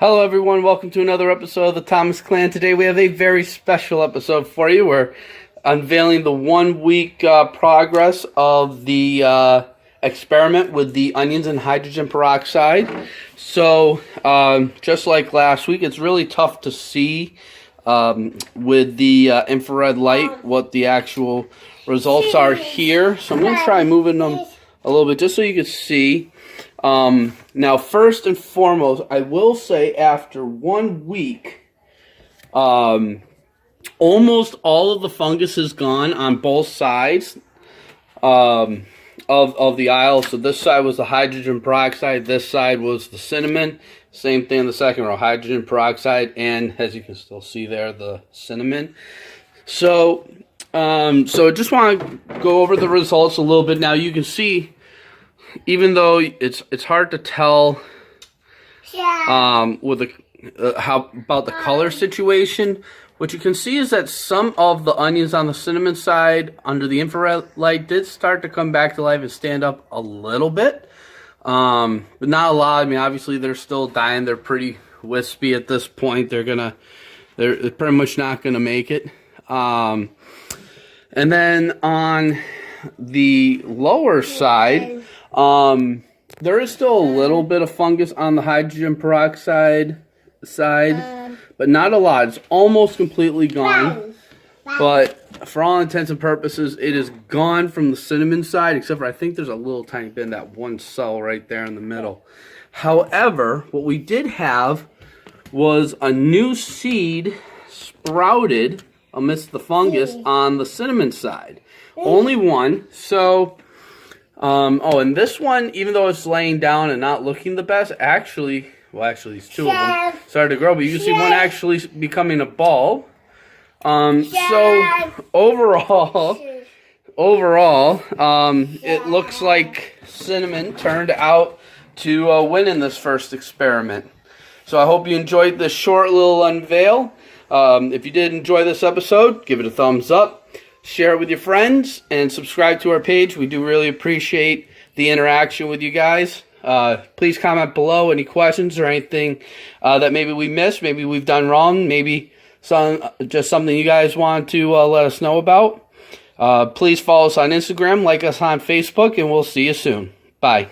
Hello everyone, welcome to another episode of the Thomas Clan. Today we have a very special episode for you. We're unveiling the 1 week progress of the experiment with the onions and hydrogen peroxide. So, just like last week, it's really tough to see with the infrared light what the actual results are here. So I'm going to try moving them a little bit just so you can see. Now, first and foremost, I will say after 1 week, almost all of the fungus is gone on both sides of the aisle. So this side was the hydrogen peroxide, this side was the cinnamon. Same thing in the second row, hydrogen peroxide, and as you can still see there, the cinnamon. So, I just want to go over the results a little bit. Now you can see, even though it's hard to tell with the how about the color situation, what you can see is that some of the onions on the cinnamon side under the infrared light did start to come back to life and stand up a little bit, but not a lot. I mean, obviously they're still dying. They're pretty wispy at this point. They're pretty much not gonna make it. And then on the lower side, there is still a little bit of fungus on the hydrogen peroxide side, but not a lot. It's almost completely gone, but for all intents and purposes, it is gone from the cinnamon side, except for I think there's a little tiny bit in that one cell right there in the middle. However, what we did have was a new seed sprouted amidst the fungus on the cinnamon side. Only one. So, and this one, even though it's laying down and not looking the best, actually, these two of them started to grow, but you can see one actually becoming a bulb. So overall, it looks like cinnamon turned out to win in this first experiment. So I hope you enjoyed this short little unveil. If you did enjoy this episode, give it a thumbs up. Share it with your friends and subscribe to our page. We do really appreciate the interaction with you guys. Please comment below any questions or anything that maybe we missed, maybe we've done wrong, maybe just something you guys want to let us know about. Please follow us on Instagram, like us on Facebook, and we'll see you soon. Bye.